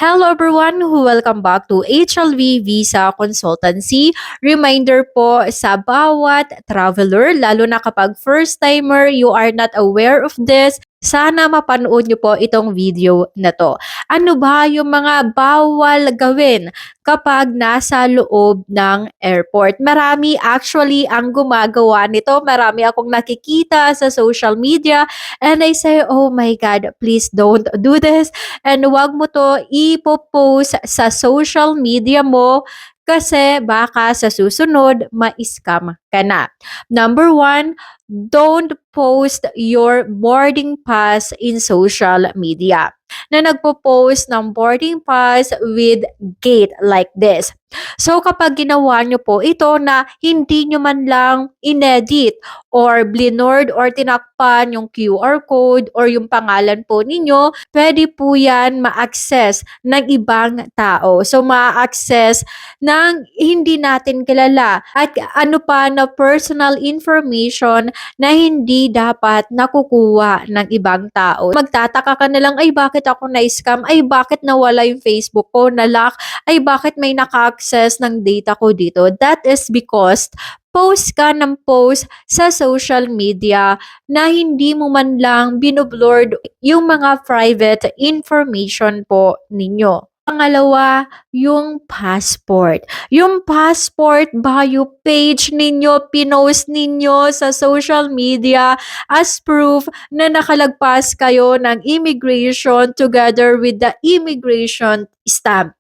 Hello everyone, welcome back to HLV Visa Consultancy. Reminder po sa bawat traveler, lalo na kapag first timer, you are not aware of this, sana mapanood nyo po itong video na to. Ano ba yung mga bawal gawin kapag nasa loob ng airport? Marami actually ang gumagawa nito. Marami akong nakikita sa social media and I say, oh my God, please don't do this. And wag mo to ipopost sa social media mo kasi baka sa susunod ma-scam ka na. Number one, don't post your boarding pass in social media. Na nagpo-post ng boarding pass with gate like this. So kapag ginawa nyo po ito na hindi nyo man lang inedit or blinord or tinakpan yung QR code or yung pangalan po ninyo, pwede po yan ma-access ng ibang tao. So ma-access ng hindi natin kilala at ano pa na personal information na hindi dapat nakukuha ng ibang tao. Magtataka ka na lang, ay bakit ako na-scam? Ay bakit nawala yung Facebook ko, na-lock? Ay bakit may naka-access ng data ko dito? That is because post ka ng post sa social media na hindi mo man lang binublurred yung mga private information po ninyo. Pangalawa, yung passport. Yung passport bio page ninyo, pinost ninyo sa social media as proof na nakalagpas kayo ng immigration together with the immigration stamp.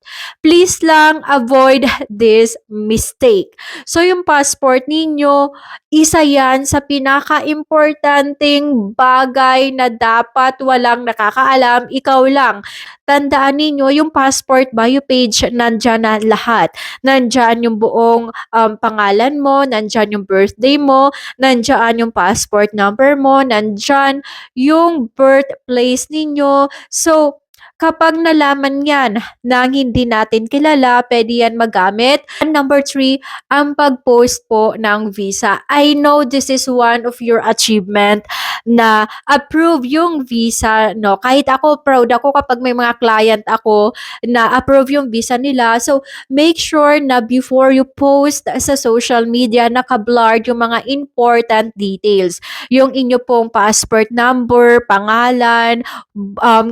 Please lang avoid this mistake. So yung passport ninyo, isa yan sa pinaka-importanting bagay na dapat walang nakakaalam, ikaw lang. Tandaan ninyo, yung passport bio page, nandyan na lahat. Nandyan yung buong pangalan mo, nandyan yung birthday mo, nandyan yung passport number mo, nandyan yung birthplace ninyo. So, kapag nalaman yan na hindi natin kilala, pwede yan magamit. And number 3, ang pag-post po ng visa. I know this is one of your achievement na approve yung visa, no? Kahit ako, proud ako kapag may mga client ako na approve yung visa nila. So, make sure na before you post sa social media, naka-blurred yung mga important details. Yung inyo pong passport number, pangalan,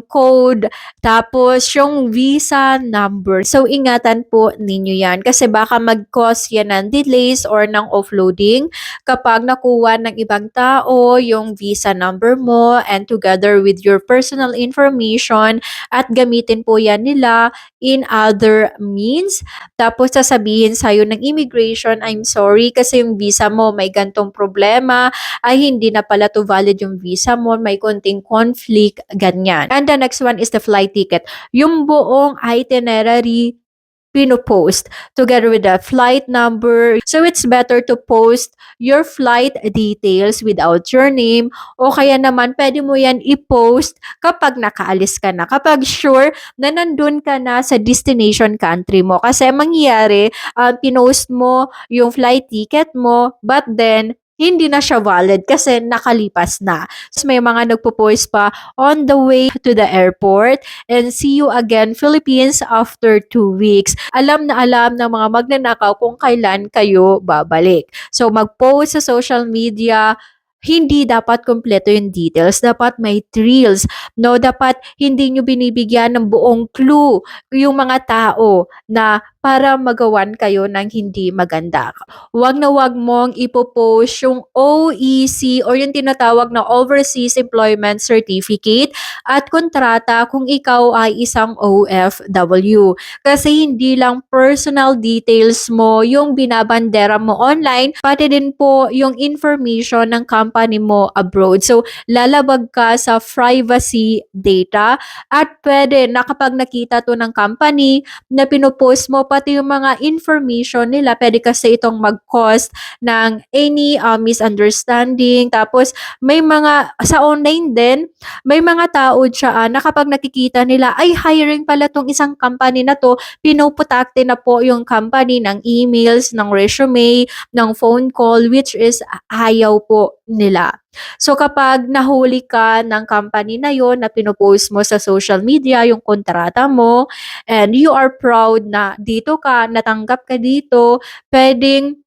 code, tapos yung visa number. So, ingatan po ninyo yan kasi baka mag-cause yan ng delays or ng offloading kapag nakuha ng ibang tao yung visa number mo and together with your personal information at gamitin po yan nila in other means. Tapos sasabihin sa'yo ng immigration, I'm sorry kasi yung visa mo may gantong problema, ay hindi na pala to valid yung visa mo, may konting conflict, ganyan. And the next one is the flight ticket. Yung buong itinerary pinopost together with the flight number. So it's better to post your flight details without your name o kaya naman pwede mo yan i-post kapag nakaalis ka na. Kapag sure na nandun ka na sa destination country mo. Kasi mangyayari, pinost mo yung flight ticket mo but then hindi na siya valid kasi nakalipas na. So may mga nagpo-post pa on the way to the airport and see you again Philippines after 2 weeks. Alam na alam ng mga magnanakaw kung kailan kayo babalik. So mag-post sa social media, hindi dapat kompleto yung details. Dapat may thrills. No, dapat hindi nyo binibigyan ng buong clue yung mga tao na para magawan kayo ng hindi maganda. Wag na wag mong ipopost yung OEC or yung tinatawag na Overseas Employment Certificate at kontrata kung ikaw ay isang OFW. Kasi hindi lang personal details mo yung binabandera mo online, pati din po yung information ng company mo abroad. So, lalabag ka sa privacy data at pwede na kapag nakita to ng company na pinopost mo pati yung mga information nila, pwede kasi itong mag-cause ng any misunderstanding. Tapos, may mga, sa online din, may mga tao dyan na kapag nakikita nila, ay hiring pala tong isang company na to, pinuputakte na po yung company ng emails, ng resume, ng phone call, which is ayaw po nila. So kapag nahuli ka ng company na yon na pinopost mo sa social media yung kontrata mo and you are proud na dito ka, natanggap ka dito, pwede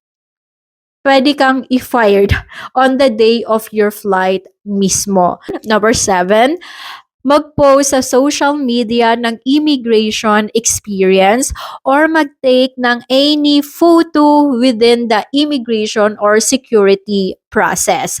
kang i-fired on the day of your flight mismo. Number 7, mag-post sa social media ng immigration experience or mag-take ng any photo within the immigration or security process.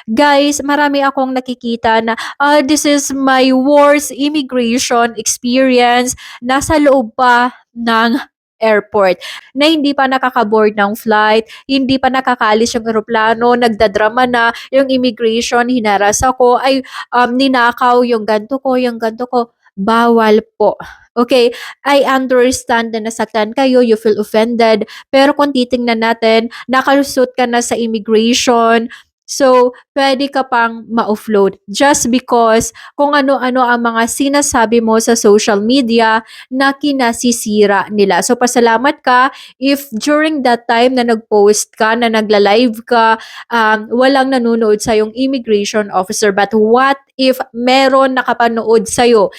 Guys, marami akong nakikita na this is my worst immigration experience. Nasa loob pa ng airport na hindi pa nakaka-board ng flight, hindi pa nakakaalis yung eroplano, nagdadrama na yung immigration, hinaras ako, ay ninakaw yung ganto ko, yung ganto ko. Bawal po. Okay, I understand na nasaktan kayo, you feel offended, pero kung titingnan natin, nakalusot ka na sa immigration, so pwede ka pang ma-offload just because kung ano-ano ang mga sinasabi mo sa social media na kinasisira nila. So pasalamat ka if during that time na nag-post ka, na nagla-live ka, walang nanonood sa yung immigration officer. But what if meron nakapanood sa'yo?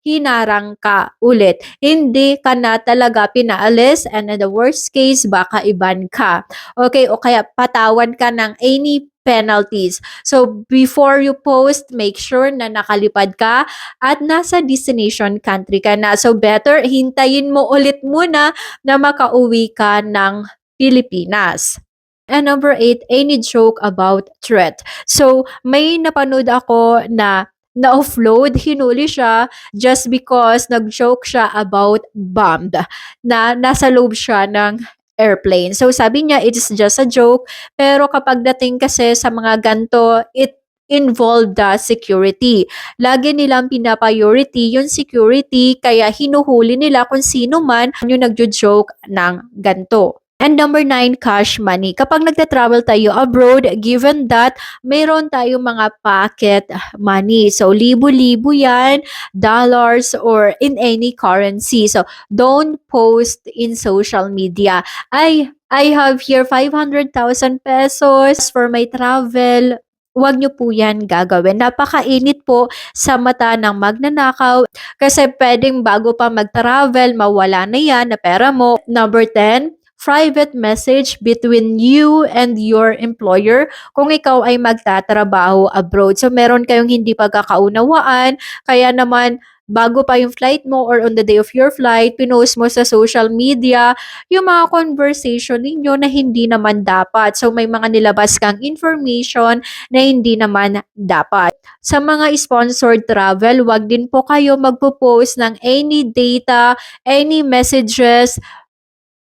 Hinarang ka ulit. Hindi ka na talaga pinaalis and in the worst case, baka iban ka. Okay, o kaya patawan ka ng any penalties. So, before you post, make sure na nakalipad ka at nasa destination country ka na. So, better hintayin mo ulit muna na makauwi ka ng Pilipinas. And number 8, any joke about threat. So, may napanood ako na na-offload, hinuli siya just because nag-joke siya about bomb na nasa loob siya ng airplane. So sabi niya, it's just a joke. Pero kapag dating kasi sa mga ganto, it involved the security. Lagi nilang pinapriority yung security, kaya hinuhuli nila kung sino man yung nagjo-joke ng ganto. And number 9, cash money. Kapag nagta-travel tayo abroad, given that mayroon tayong mga pocket money. So, libo-libo yan, dollars, or in any currency. So, don't post in social media. I have here 500,000 pesos for my travel. Huwag nyo po yan gagawin. Napakainit po sa mata ng magnanakaw kasi pwedeng bago pa mag-travel, mawala na yan na pera mo. Number 10, private message between you and your employer kung ikaw ay magtatrabaho abroad. So, meron kayong hindi pagkakaunawaan, kaya naman bago pa yung flight mo or on the day of your flight, pinost mo sa social media yung mga conversation ninyo na hindi naman dapat. So, may mga nilabas kang information na hindi naman dapat. Sa mga sponsored travel, wag din po kayo magpo-post ng any data, any messages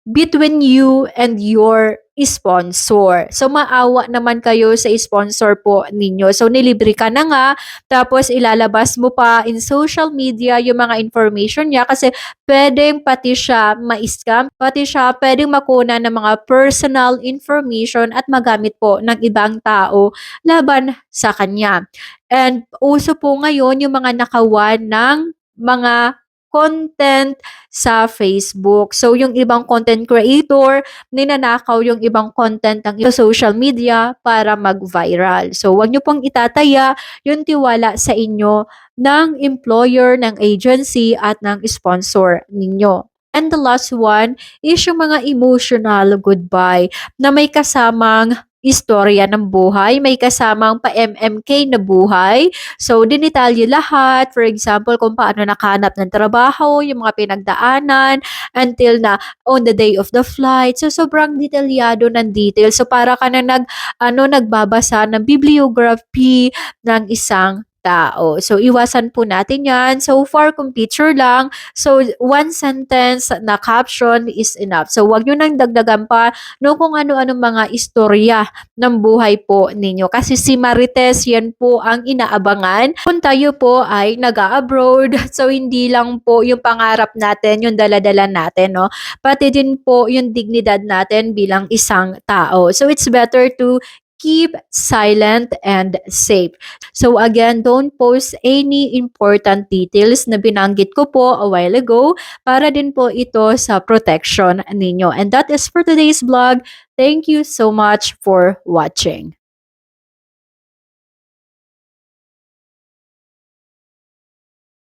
between you and your sponsor. So, maawa naman kayo sa sponsor po ninyo. So, nilibre ka na nga, tapos ilalabas mo pa in social media yung mga information niya kasi pwedeng pati siya ma-scam, pati siya pwedeng makuna ng mga personal information at magamit po ng ibang tao laban sa kanya. And uso po ngayon yung mga nakawan ng mga content sa Facebook. So, yung ibang content creator, ninanakaw yung ibang content ng social media para mag-viral. So, wag nyo pong itataya yung tiwala sa inyo ng employer, ng agency, at ng sponsor ninyo. And the last one is yung mga emotional goodbye na may kasamang istorya ng buhay, may kasamang pa-MMK na buhay. So, dinitalye lahat. For example, kung paano nakahanap ng trabaho, yung mga pinagdaanan, until na on the day of the flight. So, sobrang detalyado ng details. So, para ka na nagbabasa ng bibliography ng isang tao. So, iwasan po natin yan. So far, kung picture lang, so one sentence na caption is enough. So, wag nyo nang dagdagan pa no kung ano-ano mga istorya ng buhay po ninyo. Kasi si Marites, yan po ang inaabangan kung tayo po ay nag-abroad. So, hindi lang po yung pangarap natin, yung daladala natin, no? Pati din po yung dignidad natin bilang isang tao. So, it's better to keep silent and safe. So again, don't post any important details na binanggit ko po a while ago para din po ito sa protection ninyo. And that is for today's vlog. Thank you so much for watching.